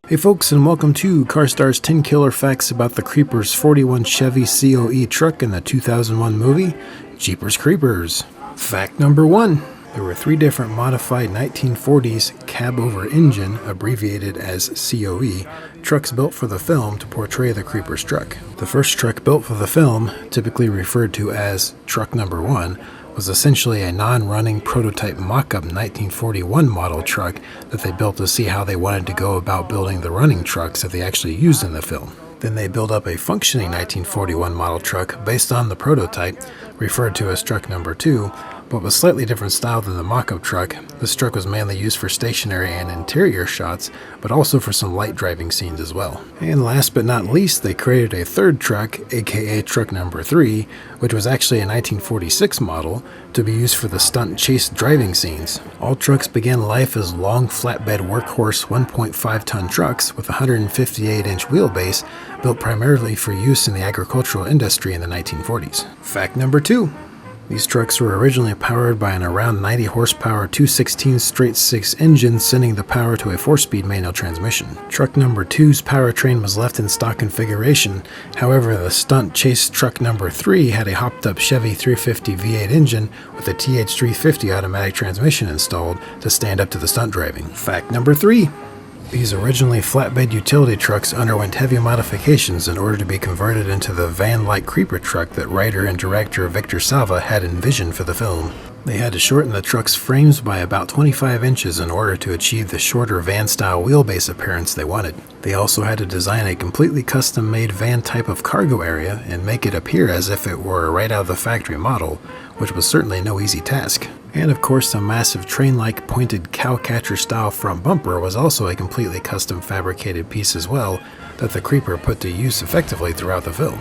Hey folks, and welcome to CarStarz 10 Killer Facts about the Creepers 41 Chevy COE truck in the 2001 movie, Jeepers Creepers. Fact number 1. There were 3 different modified 1940s cab-over engine, abbreviated as COE, trucks built for the film to portray the Creepers truck. The first truck built for the film, typically referred to as Truck Number 1, was essentially a non-running prototype mock-up 1941 model truck that they built to see how they wanted to go about building the running trucks that they actually used in the film. Then they built up a functioning 1941 model truck based on the prototype, referred to as Truck Number 2, but with slightly different style than the mock-up truck. This truck was mainly used for stationary and interior shots, but also for some light driving scenes as well. And last but not least, they created a third truck, aka Truck Number 3, which was actually a 1946 model, to be used for the stunt chase driving scenes. All trucks began life as long flatbed workhorse 1.5-ton trucks with a 158-inch wheelbase, built primarily for use in the agricultural industry in the 1940s. Fact number 2. These trucks were originally powered by an around 90 horsepower 216 straight-six engine, sending the power to a 4-speed manual transmission. Truck Number 2's powertrain was left in stock configuration. However, the stunt chase Truck Number 3 had a hopped-up Chevy 350 V8 engine with a TH350 automatic transmission installed to stand up to the stunt driving. Fact number 3. These originally flatbed utility trucks underwent heavy modifications in order to be converted into the van-like creeper truck that writer and director Victor Salva had envisioned for the film. They had to shorten the truck's frames by about 25 inches in order to achieve the shorter van-style wheelbase appearance they wanted. They also had to design a completely custom-made van type of cargo area and make it appear as if it were right out of the factory model, which was certainly no easy task. And of course, the massive train-like pointed cowcatcher-style front bumper was also a completely custom fabricated piece as well that the Creeper put to use effectively throughout the film.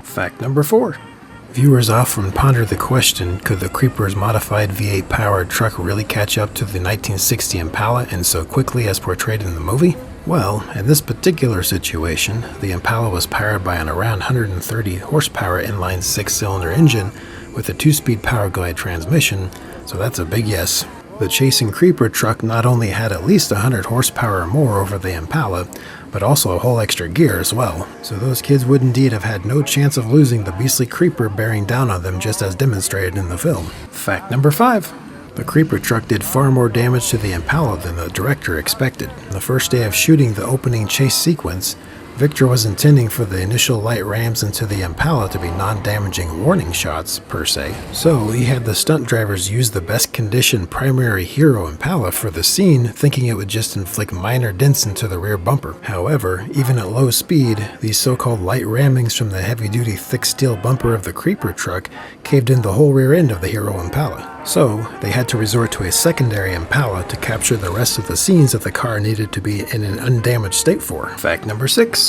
Fact number 4. Viewers often ponder the question, could the Creeper's modified V8 powered truck really catch up to the 1960 Impala and so quickly as portrayed in the movie? Well, in this particular situation, the Impala was powered by an around 130 horsepower inline 6-cylinder engine with a 2-speed power glide transmission, so that's a big yes. The chasing Creeper truck not only had at least 100 horsepower or more over the Impala, but also a whole extra gear as well. So those kids would indeed have had no chance of losing the beastly Creeper bearing down on them, just as demonstrated in the film. Fact number 5. The Creeper truck did far more damage to the Impala than the director expected. On the first day of shooting the opening chase sequence, Victor was intending for the initial light rams into the Impala to be non-damaging warning shots, per se. So he had the stunt drivers use the best conditioned primary hero Impala for the scene, thinking it would just inflict minor dents into the rear bumper. However, even at low speed, these so-called light rammings from the heavy-duty thick steel bumper of the Creeper truck caved in the whole rear end of the hero Impala. So they had to resort to a secondary Impala to capture the rest of the scenes that the car needed to be in an undamaged state for. Fact number 6.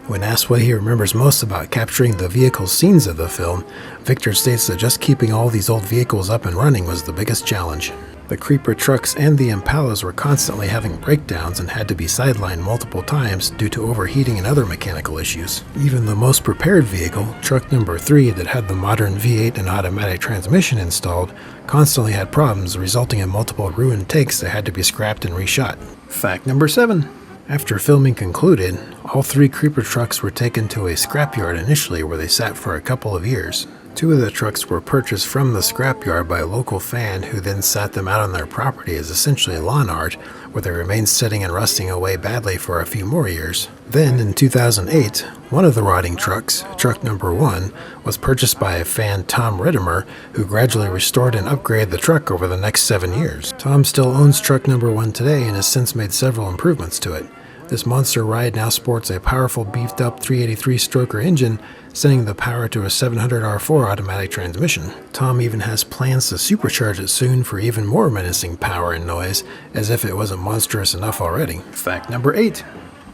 When asked what he remembers most about capturing the vehicle scenes of the film, Victor states that just keeping all these old vehicles up and running was the biggest challenge. The Creeper trucks and the Impalas were constantly having breakdowns and had to be sidelined multiple times due to overheating and other mechanical issues. Even the most prepared vehicle, Truck Number 3, that had the modern V8 and automatic transmission installed, constantly had problems, resulting in multiple ruined takes that had to be scrapped and reshot. Fact number 7. After filming concluded, all 3 Creeper trucks were taken to a scrapyard initially, where they sat for a couple of years. 2 of the trucks were purchased from the scrapyard by a local fan who then sat them out on their property as essentially lawn art, where they remained sitting and rusting away badly for a few more years. Then, in 2008, one of the rotting trucks, Truck Number 1, was purchased by a fan, Tom Rittimer, who gradually restored and upgraded the truck over the next 7 years. Tom still owns Truck Number 1 today and has since made several improvements to it. This monster ride now sports a powerful beefed-up 383-stroker engine, sending the power to a 700R4 automatic transmission. Tom even has plans to supercharge it soon for even more menacing power and noise, as if it wasn't monstrous enough already. Fact number 8.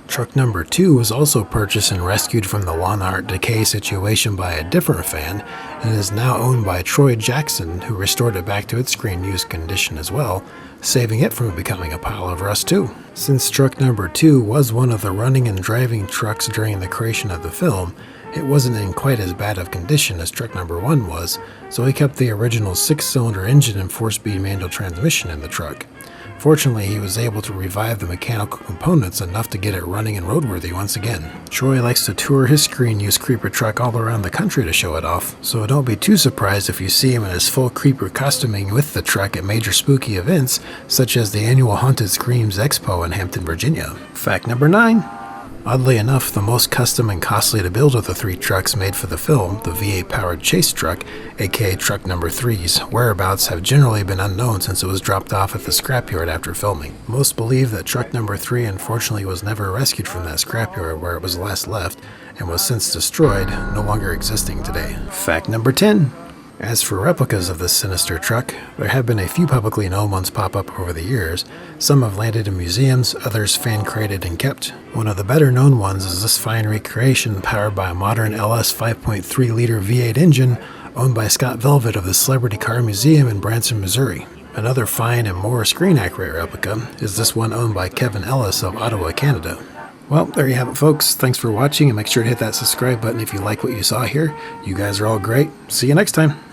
Truck Number 2 was also purchased and rescued from the lawn art decay situation by a different fan, and is now owned by Troy Jackson, who restored it back to its screen-used condition as well, saving it from becoming a pile of rust too. Since Truck Number 2 was one of the running and driving trucks during the creation of the film, it wasn't in quite as bad of condition as Truck Number 1 was, so he kept the original 6-cylinder engine and 4-speed manual transmission in the truck. Fortunately, he was able to revive the mechanical components enough to get it running and roadworthy once again. Troy likes to tour his screen-use creeper truck all around the country to show it off, so don't be too surprised if you see him in his full creeper costuming with the truck at major spooky events, such as the annual Haunted Screams Expo in Hampton, Virginia. Fact number 9. Oddly enough, the most custom and costly to build of the 3 trucks made for the film, the V8-powered chase truck, aka Truck Number 3's, whereabouts have generally been unknown since it was dropped off at the scrapyard after filming. Most believe that Truck Number 3 unfortunately was never rescued from that scrapyard where it was last left, and was since destroyed, no longer existing today. Fact number 10. As for replicas of this sinister truck, there have been a few publicly known ones pop up over the years. Some have landed in museums, others fan-created and kept. One of the better known ones is this fine recreation powered by a modern LS 5.3-liter V8 engine owned by Scott Velvet of the Celebrity Car Museum in Branson, Missouri. Another fine and more screen-accurate replica is this one owned by Kevin Ellis of Ottawa, Canada. Well, there you have it, folks. Thanks for watching, and make sure to hit that subscribe button if you like what you saw here. You guys are all great. See you next time.